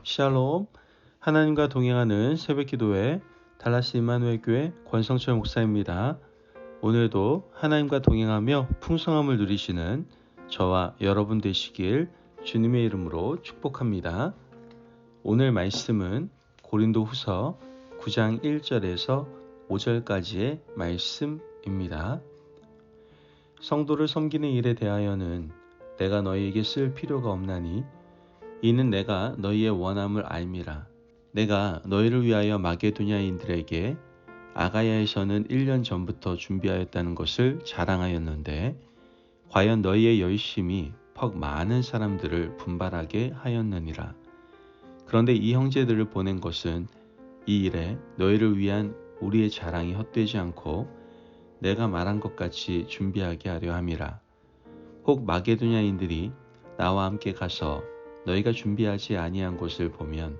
샬롬. 하나님과 동행하는 새벽기도회 달라스 임마누엘 교회 권성철 목사입니다. 오늘도 하나님과 동행하며 풍성함을 누리시는 저와 여러분 되시길 주님의 이름으로 축복합니다. 오늘 말씀은 고린도후서 9장 1절에서 5절까지의 말씀입니다. 성도를 섬기는 일에 대하여는 내가 너희에게 쓸 필요가 없나니 이는 내가 너희의 원함을 알미라. 내가 너희를 위하여 마게도냐인들에게 아가야에서는 1년 전부터 준비하였다는 것을 자랑하였는데 과연 너희의 열심이 퍽 많은 사람들을 분발하게 하였느니라. 그런데 이 형제들을 보낸 것은 이 일에 너희를 위한 우리의 자랑이 헛되지 않고 내가 말한 것 같이 준비하게 하려 함이라. 혹 마게도냐인들이 나와 함께 가서 너희가 준비하지 아니한 것을 보면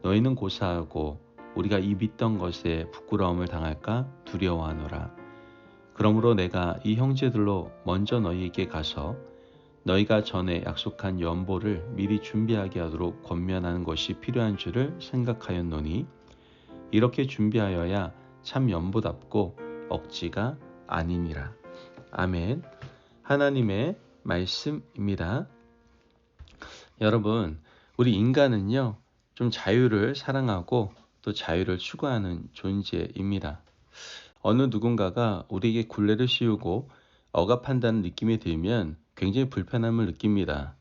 너희는 고사하고 우리가 이 믿던 것에 부끄러움을 당할까 두려워하노라. 그러므로 내가 이 형제들로 먼저 너희에게 가서 너희가 전에 약속한 연보를 미리 준비하게 하도록 권면하는 것이 필요한 줄을 생각하였노니 이렇게 준비하여야 참 연보답고 억지가 아니니라. 아멘. 하나님의 말씀입니다. 여러분, 우리 인간은요, 좀 자유를 사랑하고 또 자유를 추구하는 존재입니다. 어느 누군가가 우리에게 굴레를 씌우고 억압한다는 느낌이 들면 굉장히 불편함을 느낍니다.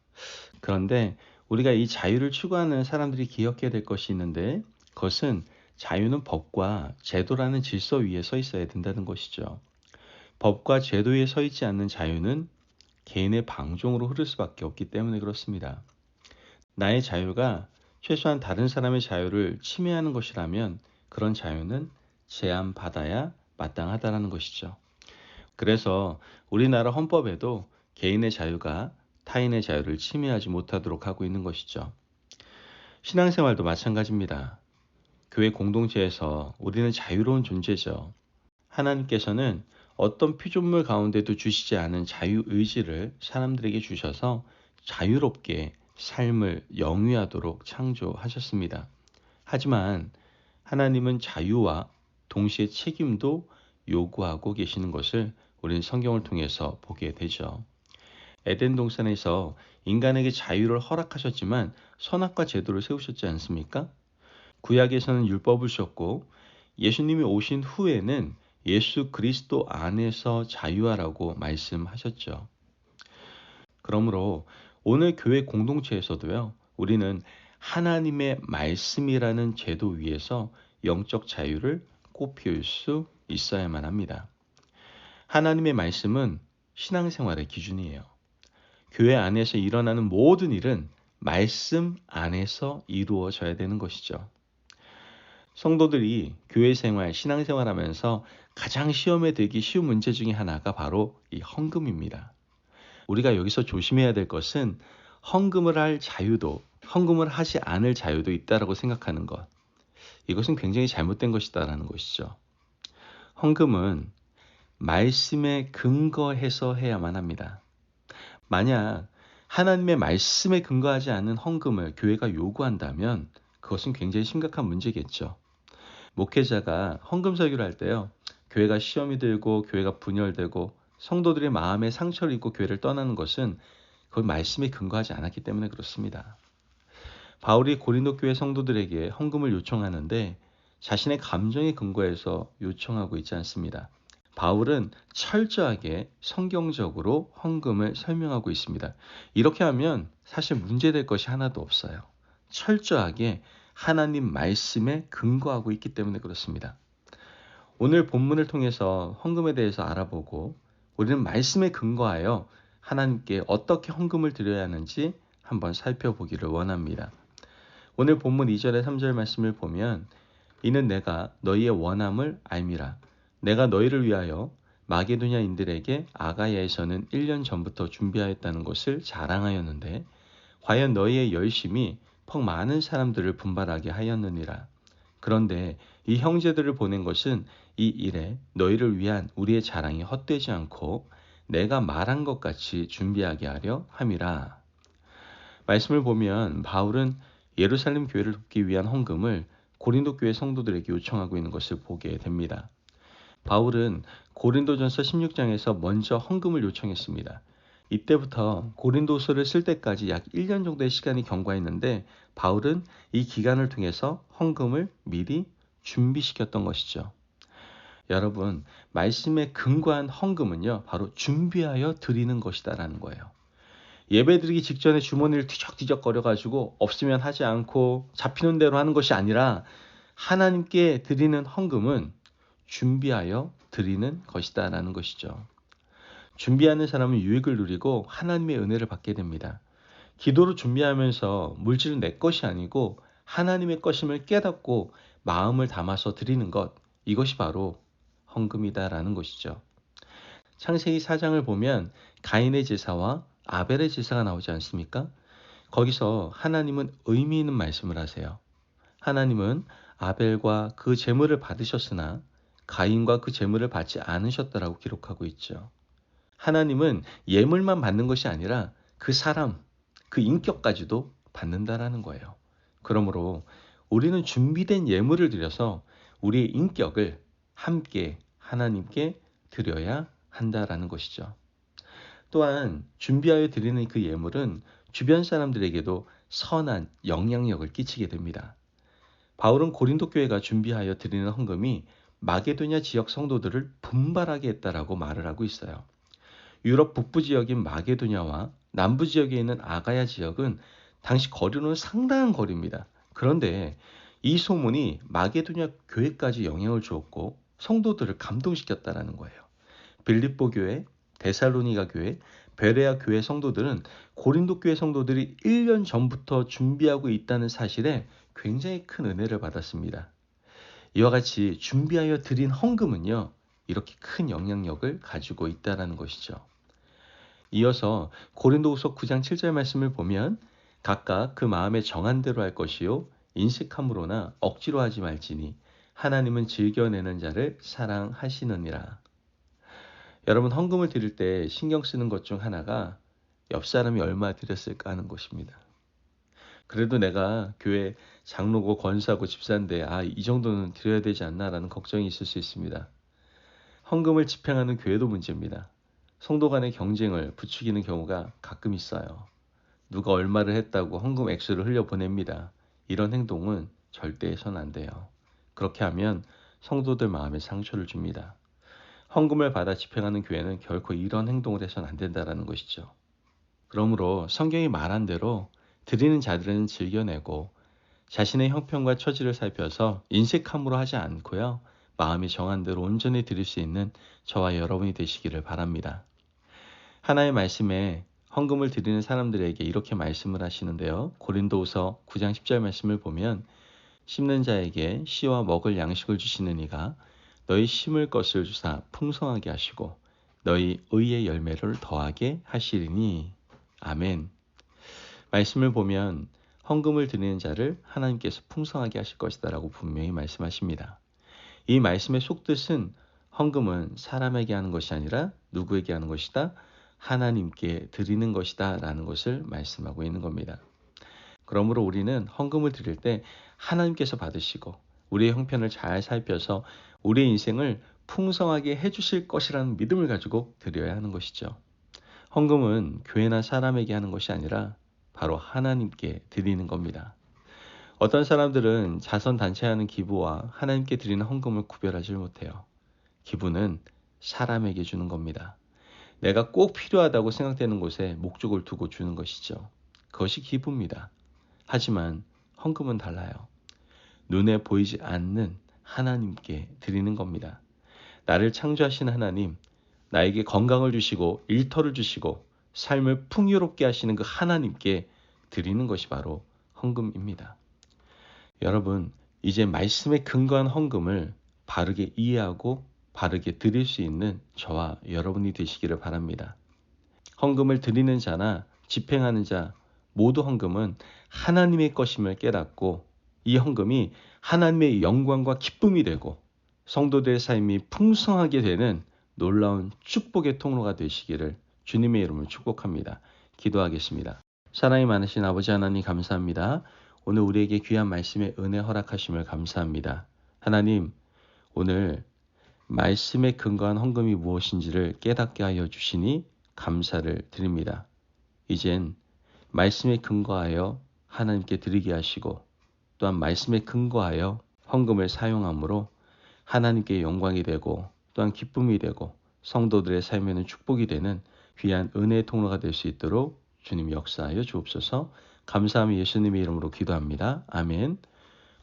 그런데 우리가 이 자유를 추구하는 사람들이 기억해야 될 것이 있는데 그것은 자유는 법과 제도라는 질서 위에 서 있어야 된다는 것이죠. 법과 제도 위에 서 있지 않는 자유는 개인의 방종으로 흐를 수밖에 없기 때문에 그렇습니다. 나의 자유가 최소한 다른 사람의 자유를 침해하는 것이라면 그런 자유는 제한받아야 마땅하다는 것이죠. 그래서 우리나라 헌법에도 개인의 자유가 타인의 자유를 침해하지 못하도록 하고 있는 것이죠. 신앙생활도 마찬가지입니다. 교회 공동체에서 우리는 자유로운 존재죠. 하나님께서는 어떤 피조물 가운데도 주시지 않은 자유의지를 사람들에게 주셔서 자유롭게 삶을 영위하도록 창조하셨습니다. 하지만 하나님은 자유와 동시에 책임도 요구하고 계시는 것을 우리는 성경을 통해서 보게 되죠. 에덴 동산에서 인간에게 자유를 허락하셨지만 선악과 제도를 세우셨지 않습니까? 구약에서는 율법을 주셨고 예수님이 오신 후에는 예수 그리스도 안에서 자유하라고 말씀하셨죠. 그러므로 오늘 교회 공동체에서도요, 우리는 하나님의 말씀이라는 제도 위에서 영적 자유를 꽃피울 수 있어야만 합니다. 하나님의 말씀은 신앙생활의 기준이에요. 교회 안에서 일어나는 모든 일은 말씀 안에서 이루어져야 되는 것이죠. 성도들이 교회 생활, 신앙생활 하면서 가장 시험에 들기 쉬운 문제 중에 하나가 바로 이 헌금입니다. 우리가 여기서 조심해야 될 것은 헌금을 할 자유도, 헌금을 하지 않을 자유도 있다라고 생각하는 것. 이것은 굉장히 잘못된 것이다라는 것이죠. 헌금은 말씀에 근거해서 해야만 합니다. 만약 하나님의 말씀에 근거하지 않은 헌금을 교회가 요구한다면 그것은 굉장히 심각한 문제겠죠. 목회자가 헌금 설교를 할 때요, 교회가 시험이 들고 교회가 분열되고 성도들의 마음에 상처를 입고 교회를 떠나는 것은 그건 말씀에 근거하지 않았기 때문에 그렇습니다. 바울이 고린도 교회 성도들에게 헌금을 요청하는데 자신의 감정에 근거해서 요청하고 있지 않습니다. 바울은 철저하게 성경적으로 헌금을 설명하고 있습니다. 이렇게 하면 사실 문제될 것이 하나도 없어요. 철저하게 하나님 말씀에 근거하고 있기 때문에 그렇습니다. 오늘 본문을 통해서 헌금에 대해서 알아보고 우리는 말씀에 근거하여 하나님께 어떻게 헌금을 드려야 하는지 한번 살펴보기를 원합니다. 오늘 본문 2절에 3절 말씀을 보면 이는 내가 너희의 원함을 알미라. 내가 너희를 위하여 마게도냐인들에게 아가야에서는 1년 전부터 준비하였다는 것을 자랑하였는데 과연 너희의 열심이 퍽 많은 사람들을 분발하게 하였느니라. 그런데 이 형제들을 보낸 것은 이 일에 너희를 위한 우리의 자랑이 헛되지 않고 내가 말한 것 같이 준비하게 하려 함이라. 말씀을 보면 바울은 예루살렘 교회를 돕기 위한 헌금을 고린도 교회 성도들에게 요청하고 있는 것을 보게 됩니다. 바울은 고린도전서 16장에서 먼저 헌금을 요청했습니다. 이때부터 고린도서를 쓸 때까지 약 1년 정도의 시간이 경과했는데 바울은 이 기간을 통해서 헌금을 미리 준비시켰던 것이죠. 여러분, 말씀에 근거한 헌금은요, 바로 준비하여 드리는 것이다라는 거예요. 예배드리기 직전에 주머니를 뒤적뒤적 거려가지고 없으면 하지 않고 잡히는 대로 하는 것이 아니라 하나님께 드리는 헌금은 준비하여 드리는 것이다라는 것이죠. 준비하는 사람은 유익을 누리고 하나님의 은혜를 받게 됩니다. 기도로 준비하면서 물질은 내 것이 아니고 하나님의 것임을 깨닫고 마음을 담아서 드리는 것, 이것이 바로 헌금이다라는 것이죠. 창세기 4장을 보면 가인의 제사와 아벨의 제사가 나오지 않습니까? 거기서 하나님은 의미 있는 말씀을 하세요. 하나님은 아벨과 그 제물을 받으셨으나 가인과 그 제물을 받지 않으셨다라고 기록하고 있죠. 하나님은 예물만 받는 것이 아니라 그 사람, 그 인격까지도 받는다라는 거예요. 그러므로 우리는 준비된 예물을 드려서 우리의 인격을 함께 하나님께 드려야 한다라는 것이죠. 또한 준비하여 드리는 그 예물은 주변 사람들에게도 선한 영향력을 끼치게 됩니다. 바울은 고린도 교회가 준비하여 드리는 헌금이 마게도냐 지역 성도들을 분발하게 했다라고 말을 하고 있어요. 유럽 북부 지역인 마게도냐와 남부 지역에 있는 아가야 지역은 당시 거리로는 상당한 거리입니다. 그런데 이 소문이 마게도냐 교회까지 영향을 주었고 성도들을 감동시켰다라는 거예요. 빌립보 교회, 데살로니가 교회, 베레아 교회 성도들은 고린도 교회 성도들이 1년 전부터 준비하고 있다는 사실에 굉장히 큰 은혜를 받았습니다. 이와 같이 준비하여 드린 헌금은요, 이렇게 큰 영향력을 가지고 있다는 것이죠. 이어서 고린도후서 9장 7절 말씀을 보면 각각 그 마음에 정한 대로 할 것이요 인색함으로나 억지로 하지 말지니 하나님은 즐겨내는 자를 사랑하시느니라. 여러분, 헌금을 드릴 때 신경 쓰는 것 중 하나가 옆 사람이 얼마 드렸을까 하는 것입니다. 그래도 내가 교회 장로고 권사고 집사인데 이 정도는 드려야 되지 않나라는 걱정이 있을 수 있습니다. 헌금을 집행하는 교회도 문제입니다. 성도 간의 경쟁을 부추기는 경우가 가끔 있어요. 누가 얼마를 했다고 헌금 액수를 흘려보냅니다. 이런 행동은 절대 해서는 안 돼요. 그렇게 하면 성도들 마음에 상처를 줍니다. 헌금을 받아 집행하는 교회는 결코 이런 행동을 해서는 안 된다는 것이죠. 그러므로 성경이 말한 대로 드리는 자들은 즐겨내고 자신의 형편과 처지를 살펴서 인색함으로 하지 않고요. 마음이 정한 대로 온전히 드릴 수 있는 저와 여러분이 되시기를 바랍니다. 하나의 말씀에 헌금을 드리는 사람들에게 이렇게 말씀을 하시는데요. 고린도후서 9장 10절 말씀을 보면 심는 자에게 씨와 먹을 양식을 주시는 이가 너희 심을 것을 주사 풍성하게 하시고 너희 의의 열매를 더하게 하시리니. 아멘. 말씀을 보면 헌금을 드리는 자를 하나님께서 풍성하게 하실 것이다 라고 분명히 말씀하십니다. 이 말씀의 속뜻은 헌금은 사람에게 하는 것이 아니라 누구에게 하는 것이다? 하나님께 드리는 것이다 라는 것을 말씀하고 있는 겁니다. 그러므로 우리는 헌금을 드릴 때 하나님께서 받으시고 우리의 형편을 잘 살펴서 우리의 인생을 풍성하게 해주실 것이라는 믿음을 가지고 드려야 하는 것이죠. 헌금은 교회나 사람에게 하는 것이 아니라 바로 하나님께 드리는 겁니다. 어떤 사람들은 자선단체에 하는 기부와 하나님께 드리는 헌금을 구별하지 못해요. 기부는 사람에게 주는 겁니다. 내가 꼭 필요하다고 생각되는 곳에 목적을 두고 주는 것이죠. 그것이 기부입니다. 하지만 헌금은 달라요. 눈에 보이지 않는 하나님께 드리는 겁니다. 나를 창조하신 하나님, 나에게 건강을 주시고 일터를 주시고 삶을 풍요롭게 하시는 그 하나님께 드리는 것이 바로 헌금입니다. 여러분, 이제 말씀에 근거한 헌금을 바르게 이해하고 바르게 드릴 수 있는 저와 여러분이 되시기를 바랍니다. 헌금을 드리는 자나 집행하는 자 모두 헌금은 하나님의 것임을 깨닫고 이 헌금이 하나님의 영광과 기쁨이 되고 성도들의 삶이 풍성하게 되는 놀라운 축복의 통로가 되시기를 주님의 이름으로 축복합니다. 기도하겠습니다. 사랑이 많으신 아버지 하나님 감사합니다. 오늘 우리에게 귀한 말씀의 은혜 허락하심을 감사합니다. 하나님, 오늘 말씀에 근거한 헌금이 무엇인지를 깨닫게 하여 주시니 감사를 드립니다. 이젠 말씀에 근거하여 하나님께 드리게 하시고 또한 말씀에 근거하여 헌금을 사용함으로 하나님께 영광이 되고 또한 기쁨이 되고 성도들의 삶에는 축복이 되는 귀한 은혜의 통로가 될 수 있도록 주님 역사하여 주옵소서. 감사하며 예수님의 이름으로 기도합니다. 아멘.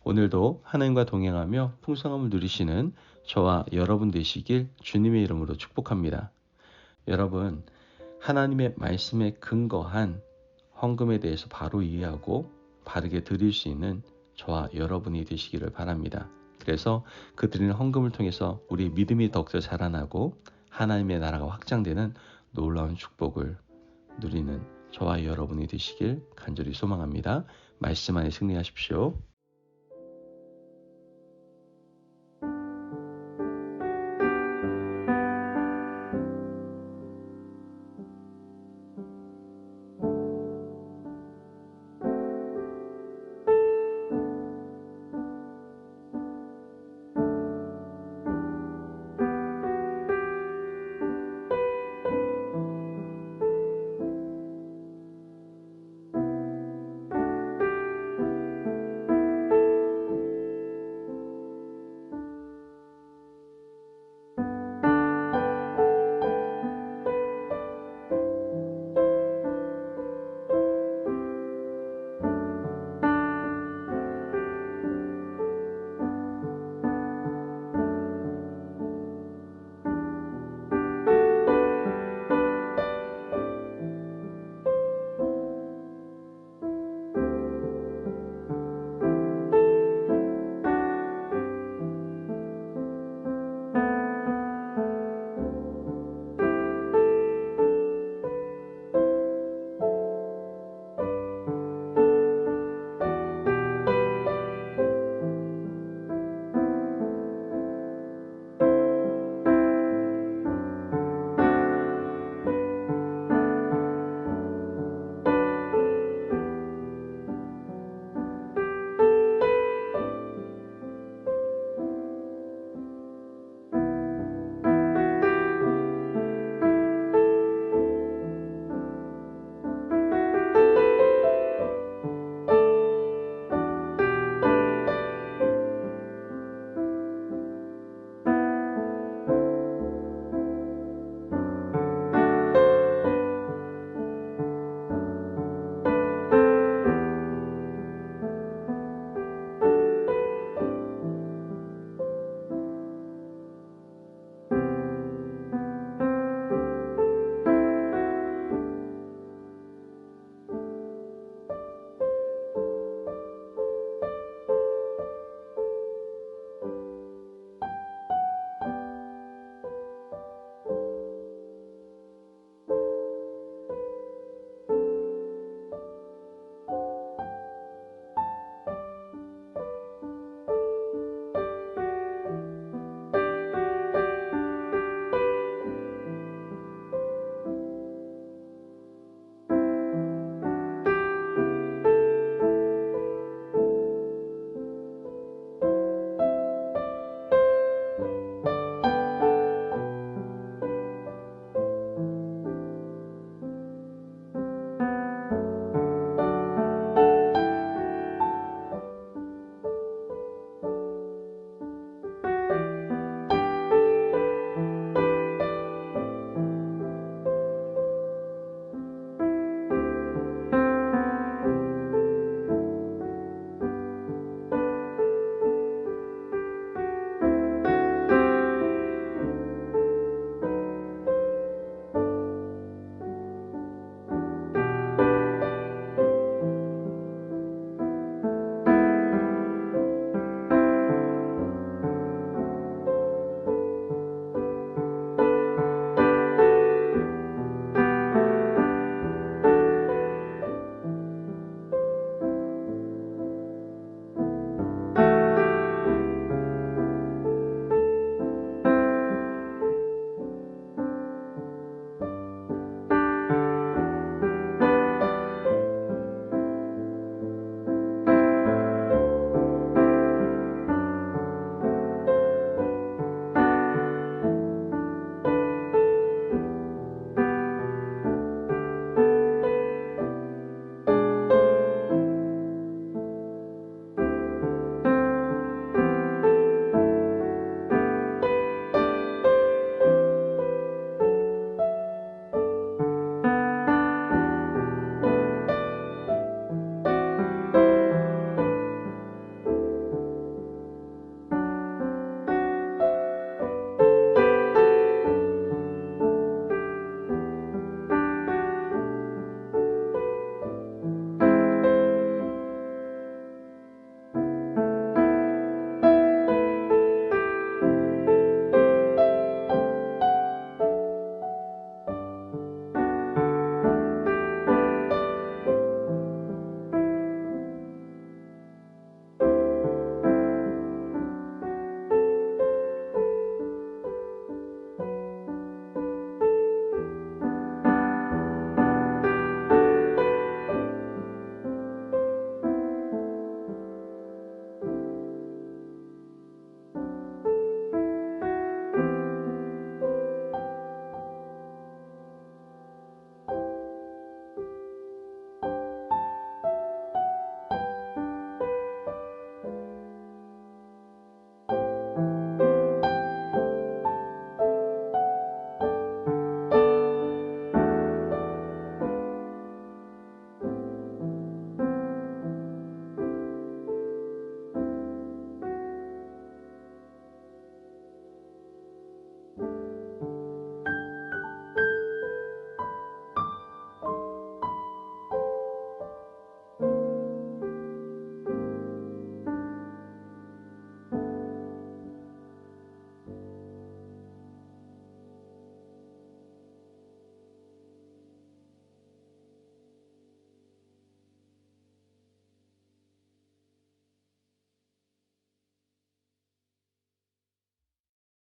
오늘도 하나님과 동행하며 풍성함을 누리시는 저와 여러분 되시길 주님의 이름으로 축복합니다. 여러분, 하나님의 말씀에 근거한 헌금에 대해서 바로 이해하고 바르게 드릴 수 있는 저와 여러분이 되시기를 바랍니다. 그래서 그 드리는 헌금을 통해서 우리 믿음이 더욱더 자라나고 하나님의 나라가 확장되는 놀라운 축복을 누리는 저와 여러분이 되시길 간절히 소망합니다. 말씀 안에 승리하십시오.